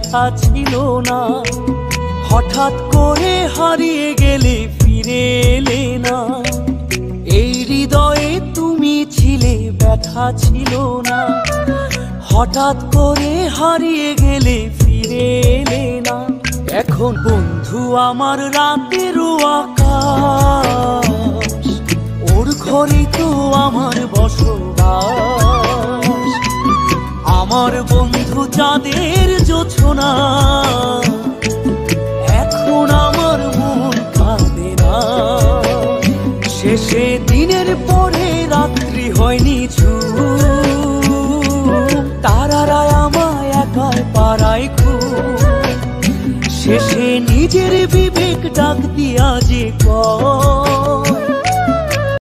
ব্যথা ছিল না। হঠাৎ করে হারিয়ে গেলে ফিরে এলে না। এই হৃদয়ে তুমি ছিলে, ব্যথা ছিল না। হঠাৎ করে হারিয়ে গেলে ফিরে এলে না। এখন বন্ধু আমার রাতেরও আকাশ, ওর ঘরে তো আমার বসবাস। আমার বন্ধু চাঁদের জোছনা, এখন আমার মন কাঁদে না। শেষে দিনের পরে রাত্রি হয়নি ঝুম, তারারা আমায় একাই পাড়ায় ঘুম। শেষে নিজের বিবেক ডাক দিয়া যে